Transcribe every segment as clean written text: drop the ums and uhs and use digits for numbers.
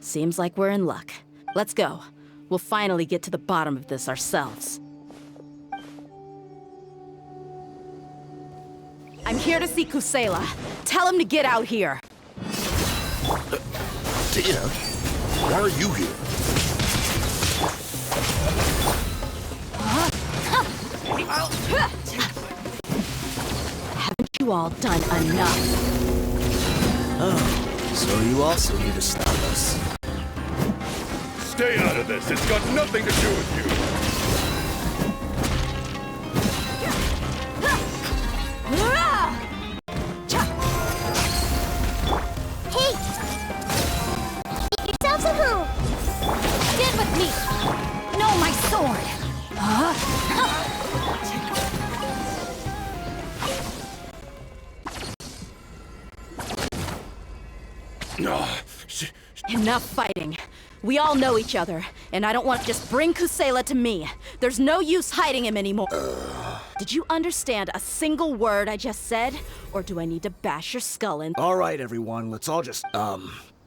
Seems like we're in luck. Let's go. We'll finally get to the bottom of this ourselves. I'm here to see Kusela. Tell him to get out here. Tia, why are you here? Haven't you all done enough? Oh, so you also here to stop us? Stay out of this. It's got nothing to do with you. Hey! Get yourselves a move! Stand with me! No, my sword! Enough fighting. We all know each other, and I don't want to just bring Kusela to me. There's no use hiding him anymore. Did you understand a single word I just said? Or do I need to bash your skull in? All right, everyone, let's all just,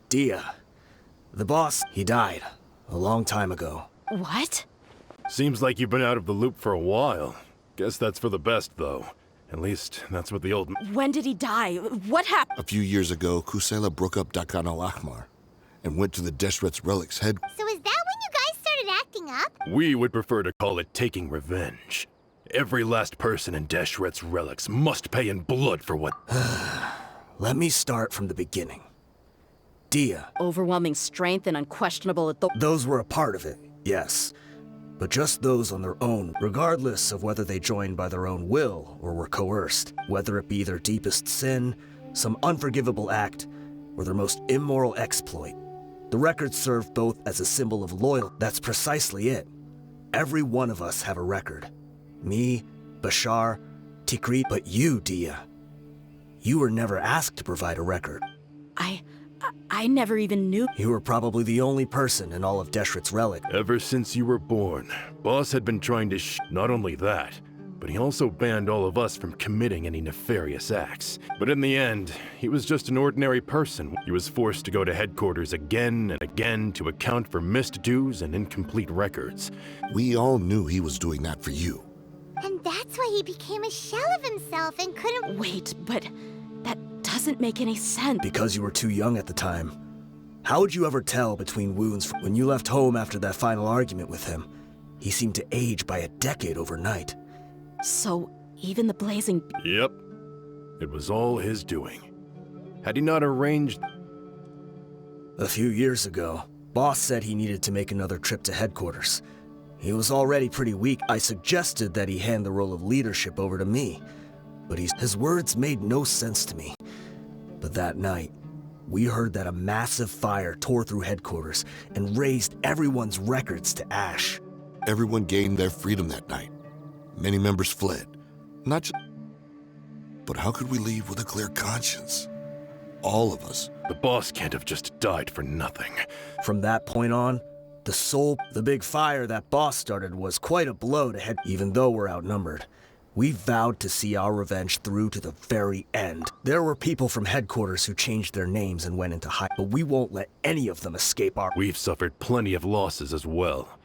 Dia. The boss, he died a long time ago. What? Seems like you've been out of the loop for a while. Guess that's for the best, though. At least, that's what the old... When did he die? What happened? A few years ago, Kusela broke up Dakan al-Ahmar and went to the Deshret's relics head. So is that when you guys started acting up? We would prefer to call it taking revenge. Every last person in Deshret's relics must pay in blood for what... Let me start from the beginning. Dia. Overwhelming strength and unquestionable authority. Those were a part of it, yes. But just those on their own, regardless of whether they joined by their own will or were coerced, whether it be their deepest sin, some unforgivable act, or their most immoral exploit. The records serve both as a symbol of loyalty. That's precisely it. Every one of us have a record. Me, Bashar, Tikrit, but you, Dia. You were never asked to provide a record. I never even knew. You were probably the only person in all of Deshret's relic. Ever since you were born, Boss had been trying to Not only that, but he also banned all of us from committing any nefarious acts. But in the end, he was just an ordinary person. He was forced to go to headquarters again and again to account for missed dues and incomplete records. We all knew he was doing that for you. And that's why he became a shell of himself and couldn't... Wait, but that doesn't make any sense. Because you were too young at the time. How would you ever tell between wounds? When you left home after that final argument with him, he seemed to age by a decade overnight. So, even the blazing... Yep. It was all his doing. Had he not arranged... A few years ago, Boss said he needed to make another trip to headquarters. He was already pretty weak. I suggested that he hand the role of leadership over to me, but his words made no sense to me. But that night, we heard that a massive fire tore through headquarters and razed everyone's records to ash. Everyone gained their freedom that night. Many members fled. Not just... But how could we leave with a clear conscience? All of us. The boss can't have just died for nothing. From that point on, the big fire that Boss started was quite a blow to head. Even though we're outnumbered, we vowed to see our revenge through to the very end. There were people from headquarters who changed their names and went into hiding, but we won't let any of them escape our... We've suffered plenty of losses as well.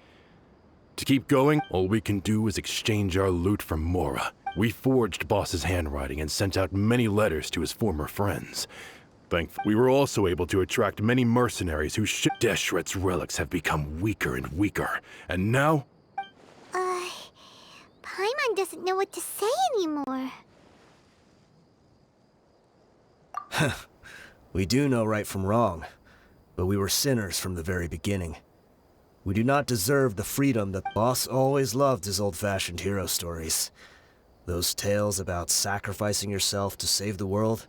To keep going, all we can do is exchange our loot from Mora. We forged Boss's handwriting and sent out many letters to his former friends. Thankfully, we were also able to attract many mercenaries who Deshret's relics have become weaker and weaker. And now... Paimon doesn't know what to say anymore. We do know right from wrong, but we were sinners from the very beginning. We do not deserve the freedom that Boss always loved his old-fashioned hero stories. Those tales about sacrificing yourself to save the world.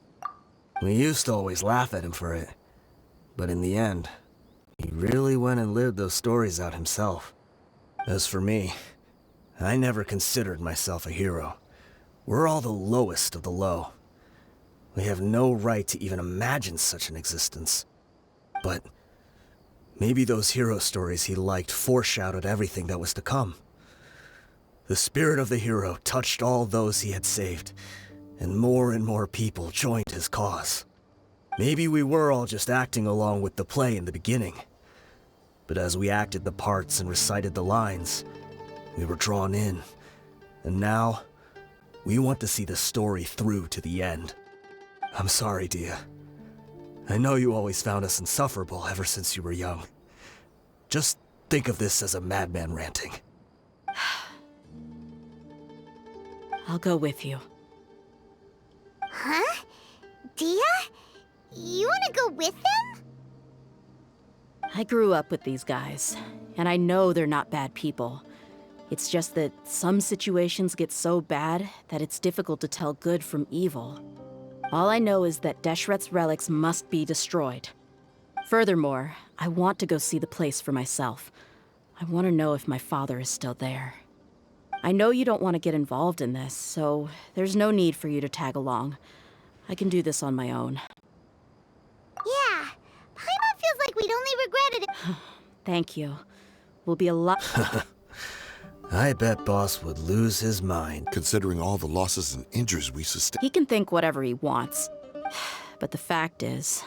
We used to always laugh at him for it. But in the end, he really went and lived those stories out himself. As for me, I never considered myself a hero. We're all the lowest of the low. We have no right to even imagine such an existence. But maybe those hero stories he liked foreshadowed everything that was to come. The spirit of the hero touched all those he had saved, and more people joined his cause. Maybe we were all just acting along with the play in the beginning. But as we acted the parts and recited the lines, we were drawn in. And now, we want to see the story through to the end. I'm sorry, Dia. I know you always found us insufferable ever since you were young. Just think of this as a madman ranting. I'll go with you. Huh? Dia? You wanna go with them? I grew up with these guys, and I know they're not bad people. It's just that some situations get so bad that it's difficult to tell good from evil. All I know is that Deshret's relics must be destroyed. Furthermore, I want to go see the place for myself. I want to know if my father is still there. I know you don't want to get involved in this, so there's no need for you to tag along. I can do this on my own. Yeah, Paimon feels like we'd only regretted it. Thank you. We'll be a lot... I bet Boss would lose his mind. Considering all the losses and injuries we sustained. He can think whatever he wants. But the fact is...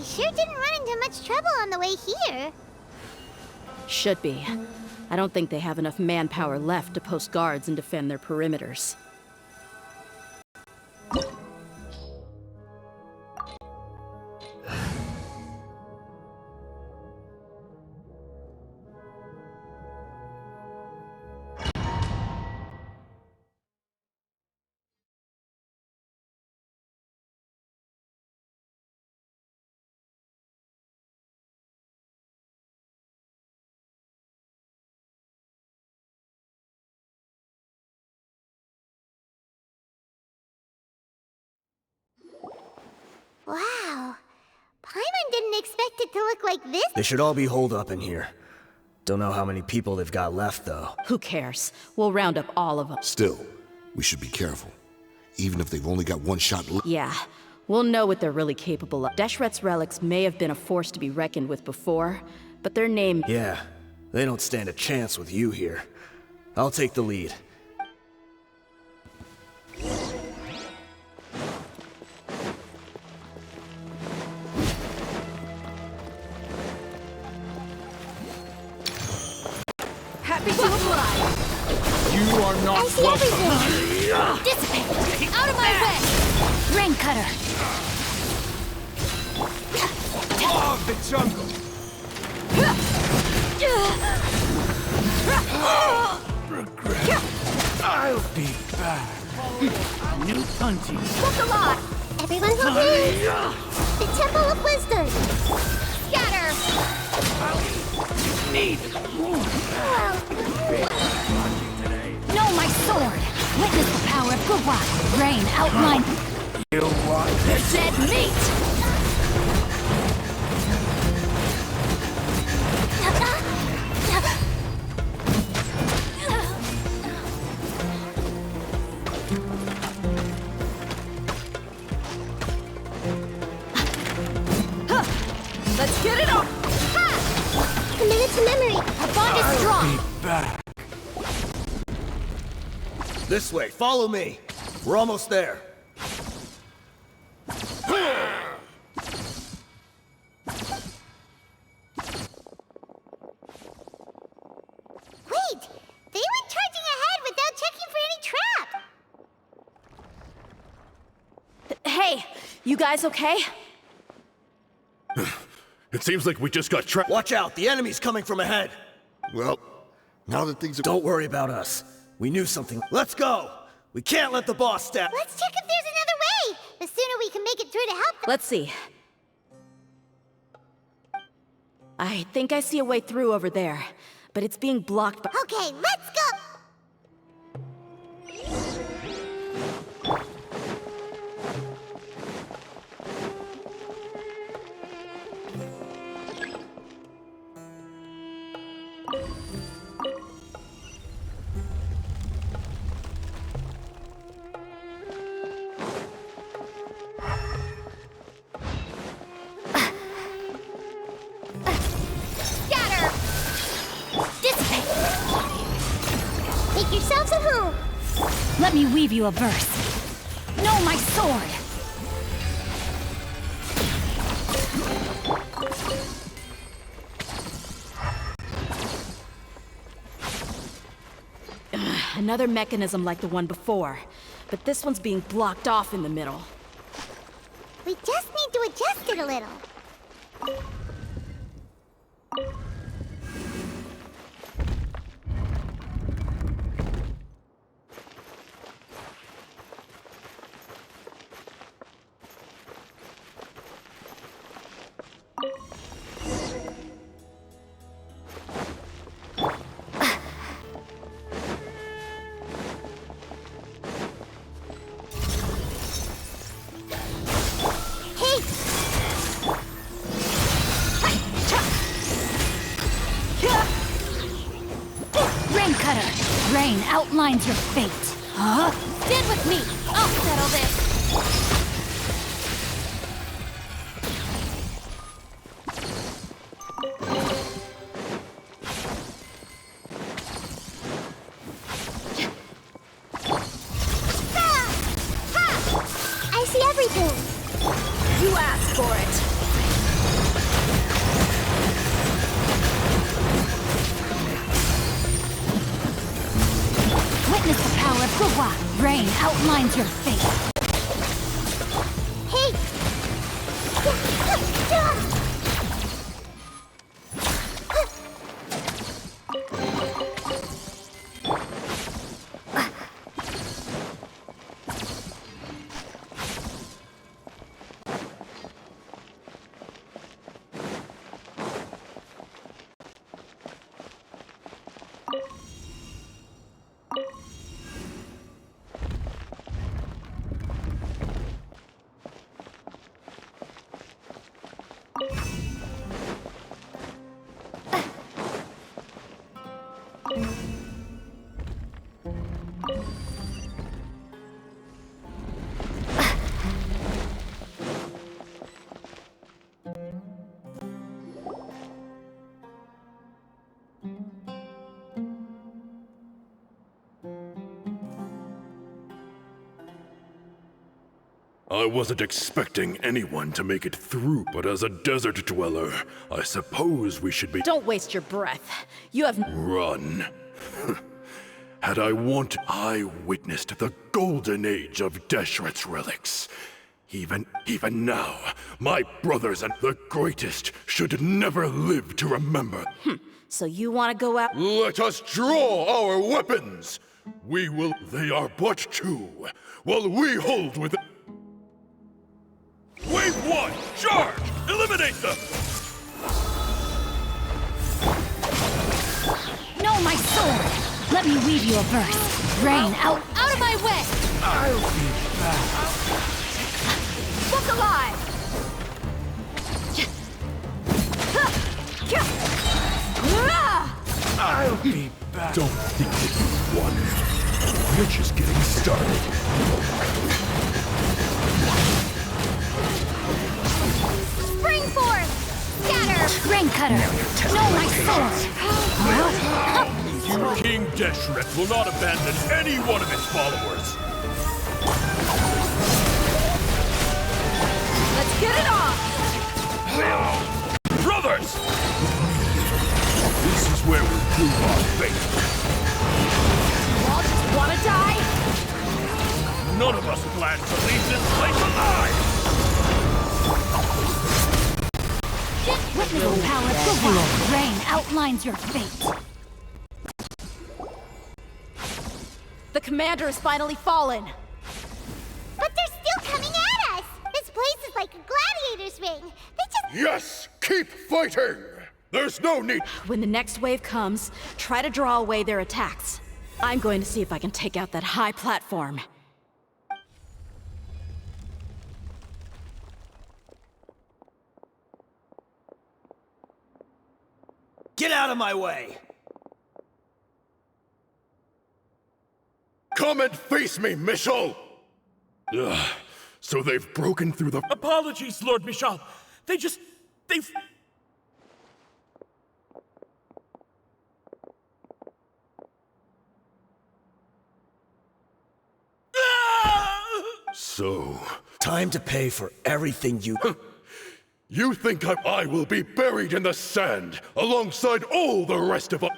Sure didn't run into much trouble on the way here. Should be. I don't think they have enough manpower left to post guards and defend their perimeters. Wow. Paimon didn't expect it to look like this. They should all be holed up in here. Don't know how many people they've got left, though. Who cares? We'll round up all of them. Still, we should be careful. Even if they've only got one shot left. Yeah, we'll know what they're really capable of. Deshret's relics may have been a force to be reckoned with before, but their name... Yeah, they don't stand a chance with you here. I'll take the lead. Happy to oblige! You are not I see everything! Dissipate! Out of my way! Rain cutter! of the jungle. Regret. I'll be back. New hunting. Look a lot! Everyone okay? The Temple of Wisdom! Scatter! Need more. what? Rain outline. You want They're dead meat! Let's get it on! Ha! Committed to memory. Our bond is strong. be back? This way, follow me. We're almost there. Wait! They went charging ahead without checking for any trap! Hey, you guys okay? It seems like we just got trapped. Watch out, the enemy's coming from ahead. Well, now that things are... Don't worry about us. We knew something. Let's go! We can't let the boss step. Let's check if there's another way! The sooner we can make it through to help them. Let's see. I think I see a way through over there, but it's being blocked by... Okay, let's go! Scatter! Dissipate! Make yourselves at home! Let me weave you a verse. No, my sword! Another mechanism like the one before, but this one's being blocked off in the middle. We just need to adjust it a little. Hey! Rain Cutter! Rain outlines your fate. Huh? Stand with me! I'll settle this! Ha! Ha! I see everything! You asked for it! Witness the power of Gua. Rain outlines your fate. Hey! I wasn't expecting anyone to make it through, but as a desert dweller, I suppose we should be... Don't waste your breath. You have... Run. Had I wanted, I witnessed the golden age of Deshret's relics. Even now, my brothers and the greatest should never live to remember. So you want to go out... Let us draw our weapons! They are but two, while we hold with... Wave one, charge! Eliminate them! No, my sword! Let me weave you a verse. Rain out of my way! I'll be back. Look alive! I'll be back. Don't think that you won. We're just getting started. Spring forth! Scatter! Rain cutter! No, my sword! King Deshret will not abandon any one of his followers. Let's get it on! Brothers! This is where we prove our faith. You all just wanna die? None of us plan to leave this place alive! Witness the power of God. Rain outlines your fate. The commander has finally fallen. But they're still coming at us! This place is like a gladiator's ring. They just... Yes! Keep fighting! There's no need. When the next wave comes, try to draw away their attacks. I'm going to see if I can take out that high platform. Get out of my way! Come and face me, Michel! Ugh, so they've broken through the... Apologies, Lord Michal. They've... So... Time to pay for everything you... You think I will be buried in the sand alongside all the rest of us?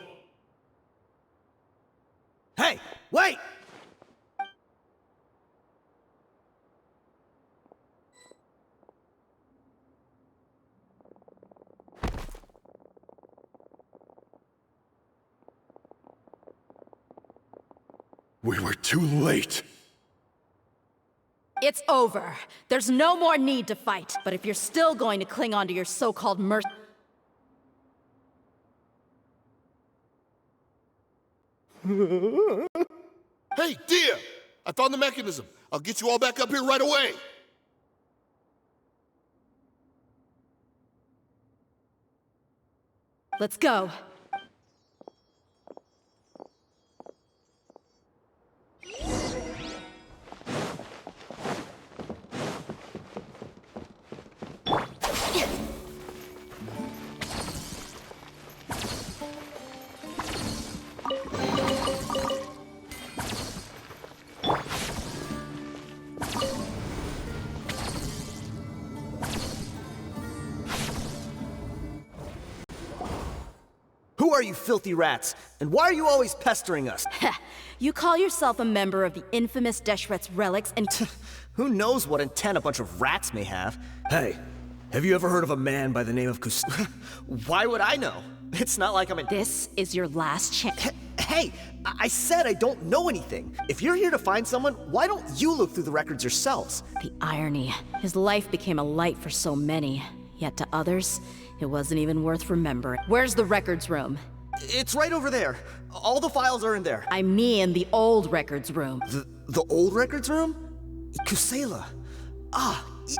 Hey, wait! We were too late. It's over. There's no more need to fight. But if you're still going to cling on to your so-called mercy... Hey, Dia! I found the mechanism. I'll get you all back up here right away. Let's go. Who are you filthy rats? And why are you always pestering us? You call yourself a member of the infamous Deshret's relics and... Who knows what intent a bunch of rats may have? Hey, have you ever heard of a man by the name of Why would I know? It's not like I'm a... This is your last chance. Hey, I said I don't know anything. If you're here to find someone, why don't you look through the records yourselves? The irony. His life became a light for so many. Yet to others, it wasn't even worth remembering. Where's the records room? It's right over there. All the files are in there. I mean the old records room. The old records room? Kusela.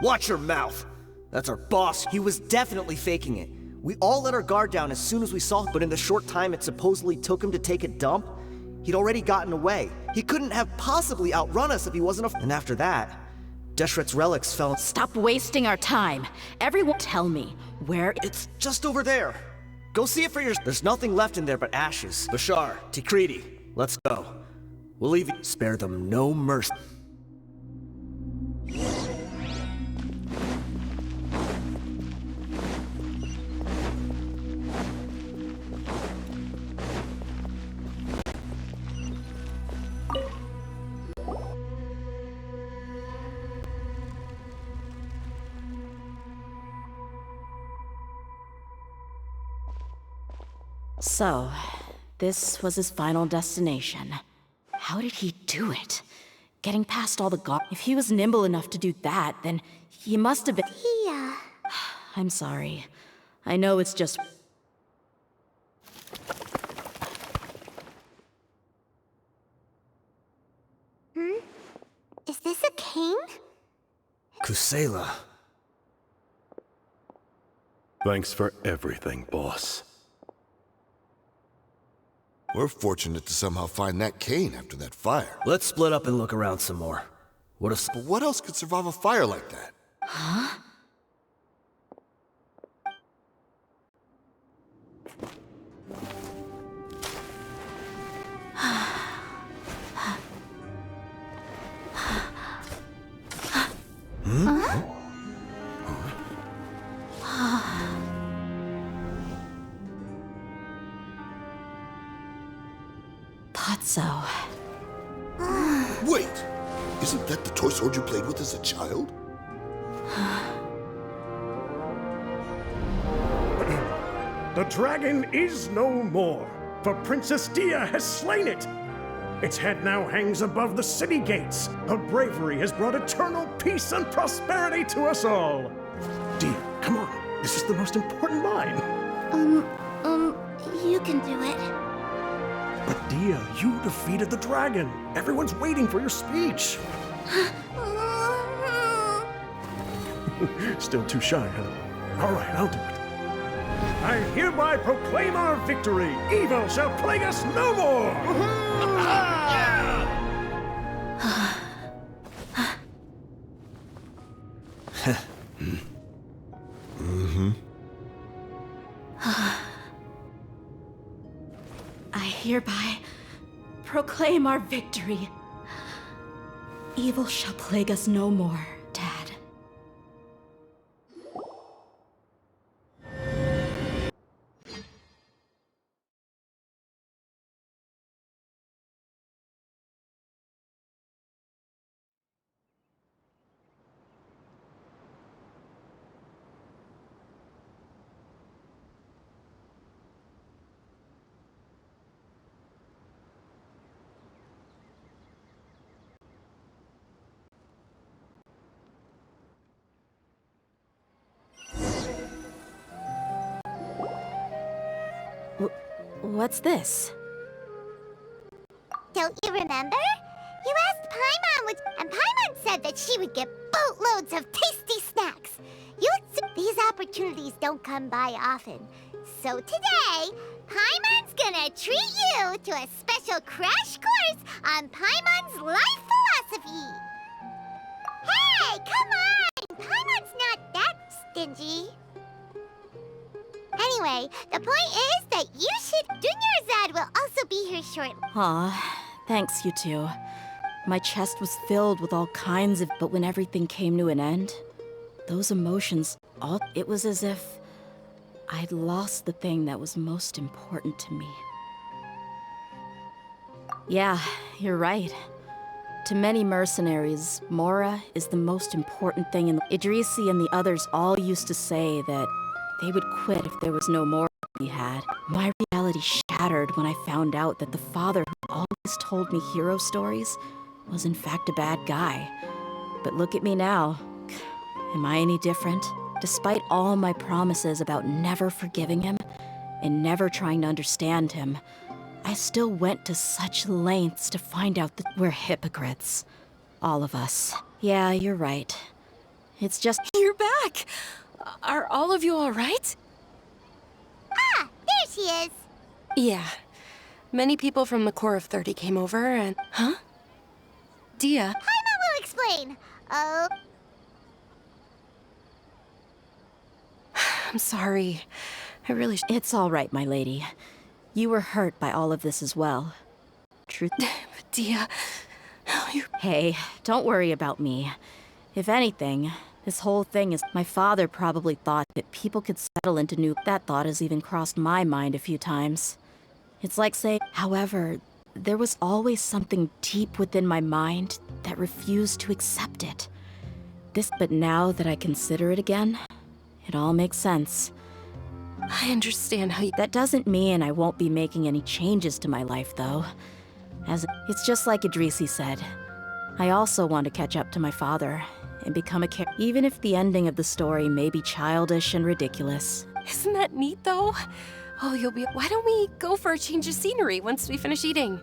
Watch your mouth. That's our boss. He was definitely faking it. We all let our guard down as soon as we saw him, but in the short time it supposedly took him to take a dump, he'd already gotten away. He couldn't have possibly outrun us if he wasn't a... And after that, Deshret's relics fell... Stop wasting our time. Everyone tell me, where... It's just over there. Go see it for yourself. There's nothing left in there but ashes. Bashar, Tikriti, let's go. We'll leave you. Spare them no mercy. So, this was his final destination. How did he do it? Getting past all the guards. If he was nimble enough to do that, then he must have been... I'm sorry. I know it's just... Kusela. Thanks for everything, boss. We're fortunate to somehow find that cane after that fire. Let's split up and look around some more. What if... But what else could survive a fire like that? Thought so. Wait! Isn't that the toy sword you played with as a child? The dragon is no more, for Princess Dia has slain it. Its head now hangs above the city gates. Her bravery has brought eternal peace and prosperity to us all. Dia, come on. This is the most important line. You can do it. But Dia, you defeated the dragon. Everyone's waiting for your speech. Still too shy, huh? All right, I'll do it. I hereby proclaim our victory. Evil shall plague us no more. I hereby proclaim our victory. Evil shall plague us no more, Dad. What's this? Don't you remember? You asked Paimon, and Paimon said that she would get boatloads of tasty snacks. These opportunities don't come by often. So today, Paimon's gonna treat you to a special crash course on Paimon's life philosophy. Hey, come on! Paimon's not that stingy. Anyway, the point is that you should... Dunyarzad will also be here shortly. Aw, thanks, you two. My chest was filled with all kinds of... But when everything came to an end, those emotions, it was as if I'd lost the thing that was most important to me. Yeah, you're right. To many mercenaries, Mora is the most important thing in the... Idrisi and the others all used to say that they would quit if there was no more to be had. My reality shattered when I found out that the father who always told me hero stories was in fact a bad guy. But look at me now. Am I any different? Despite all my promises about never forgiving him and never trying to understand him, I still went to such lengths to find out that we're hypocrites. All of us. Yeah, you're right. It's just... You're back! Are all of you all right? Ah, there she is. Yeah. Many people from the Corps of 30 came over and... Huh? Dia? Paimon will explain. Oh, I'm sorry. I really... It's all right, my lady. You were hurt by all of this as well. Truth... Dia... You... Hey, don't worry about me. If anything, this whole thing is... My father probably thought that people could settle into new... That thought has even crossed my mind a few times. It's like saying... However, there was always something deep within my mind that refused to accept it. But now that I consider it again, it all makes sense. I understand how you... That doesn't mean I won't be making any changes to my life, though. It's just like Idrisi said. I also want to catch up to my father and become a even if the ending of the story may be childish and ridiculous. Isn't that neat, though? Oh, you'll be... Why don't we go for a change of scenery once we finish eating?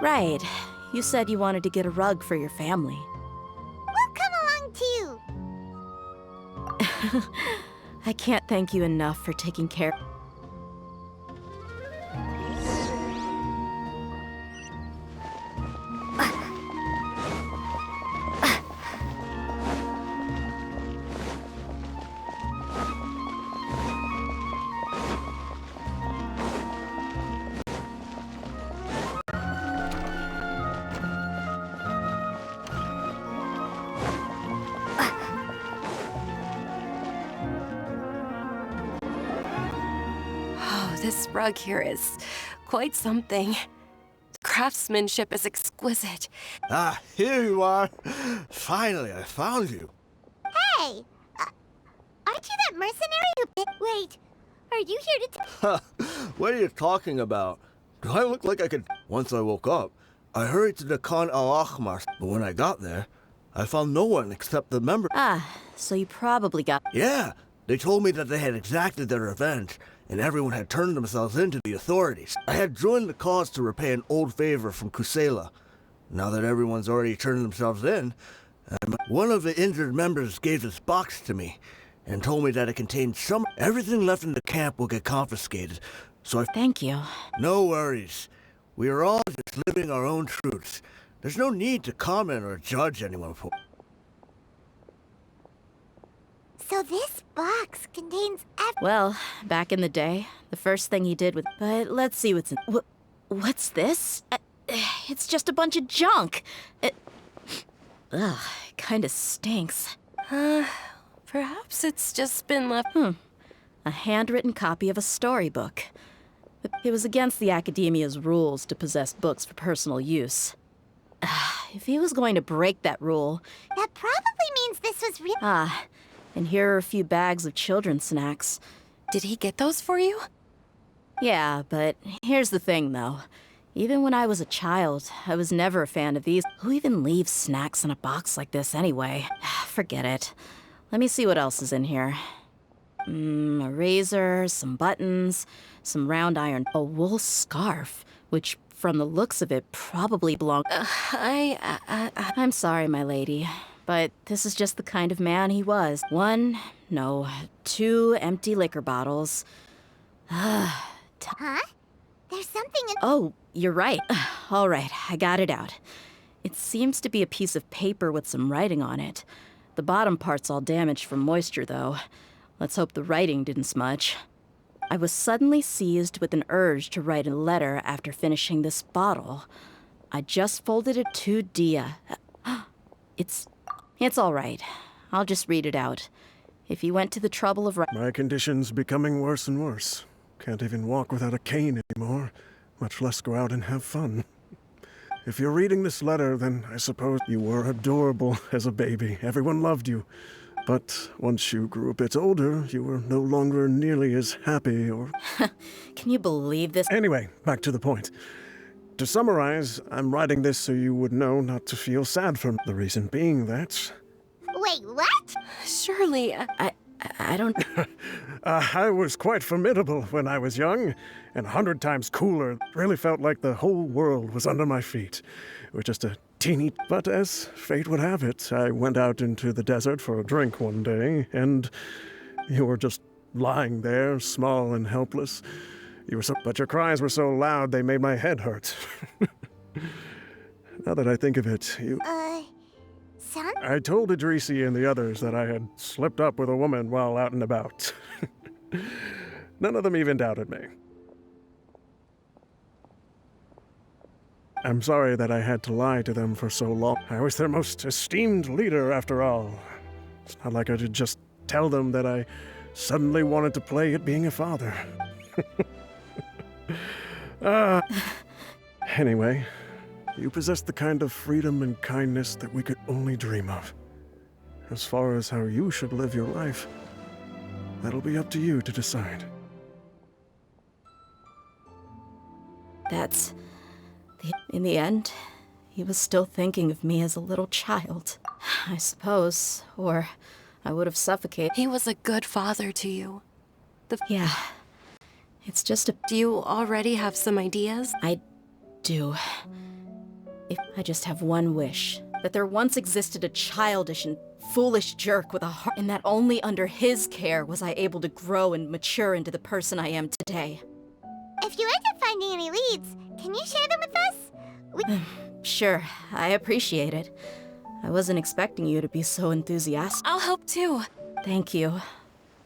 Right. You said you wanted to get a rug for your family. we'll come along too. I can't thank you enough for taking care. Oh, this rug here is quite something. The craftsmanship is exquisite. Ah, here you are. Finally, I found you. Hey! Aren't you that mercenary who Wait, are you here to What are you talking about? Do I look like I could... Once I woke up, I hurried to the Khan al-Ahmar, but when I got there, I found no one except the member... Ah, so you probably got... Yeah, they told me that they had exacted their revenge, and everyone had turned themselves in to the authorities. I had joined the cause to repay an old favor from Kusela. Now that everyone's already turned themselves in, one of the injured members gave this box to me, and told me that it contained some... Everything left in the camp will get confiscated, so I... Thank you. No worries. We are all just living our own truths. There's no need to comment or judge anyone for... So this box contains Well, back in the day, the first thing he did with... But let's see what's in... What's this? It's just a bunch of junk. Ugh, it kinda stinks. Perhaps it's just been left. A handwritten copy of a storybook. It was against the Academia's rules to possess books for personal use. If he was going to break that rule... That probably means this was real. Ah, and here are a few bags of children's snacks. Did he get those for you? Yeah, but here's the thing, though. Even when I was a child, I was never a fan of these. Who even leaves snacks in a box like this anyway? Forget it. Let me see what else is in here. A razor, some buttons, some round iron, a wool scarf, which, from the looks of it, probably belonged... I'm sorry, my lady, but this is just the kind of man he was. Two empty liquor bottles. Huh? There's something in... Oh, you're right. All right, I got it out. It seems to be a piece of paper with some writing on it. The bottom part's all damaged from moisture, though. Let's hope the writing didn't smudge. I was suddenly seized with an urge to write a letter after finishing this bottle. I just folded it to Dia. It's all right. I'll just read it out. If you went to the trouble of My condition's becoming worse and worse. Can't even walk without a cane anymore, much less go out and have fun. If you're reading this letter, then I suppose you were adorable as a baby. Everyone loved you. But once you grew a bit older, you were no longer nearly as happy or... Can you believe this? Anyway, back to the point. To summarize, I'm writing this so you would know not to feel sad for me. The reason being that... Wait, what? Surely, I don't... I was quite formidable when I was young, and 100 times cooler. Really felt like the whole world was under my feet. With just a teeny... But as fate would have it, I went out into the desert for a drink one day, and you were just lying there, small and helpless. But your cries were so loud they made my head hurt. Now that I think of it, Son? I told Idrisi and the others that I had slipped up with a woman while out and about. None of them even doubted me. I'm sorry that I had to lie to them for so long. I was their most esteemed leader, after all. It's not like I could just tell them that I suddenly wanted to play at being a father. Anyway, you possess the kind of freedom and kindness that we could only dream of. As far as how you should live your life, that'll be up to you to decide. In the end, he was still thinking of me as a little child, I suppose, or I would have suffocated. he was a good father to you. Yeah, it's just a... Do you already have some ideas? I do. If I just have one wish, That there once existed a childish and foolish jerk with a heart, and that only under his care was I able to grow and mature into the person I am today. If you end up finding any leads, can you share them with us? Sure, I appreciate it. I wasn't expecting you to be so enthusiastic. I'll help too. Thank you.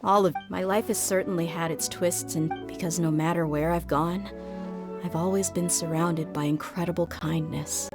All of my life has certainly had its twists, and because no matter where I've gone, I've always been surrounded by incredible kindness.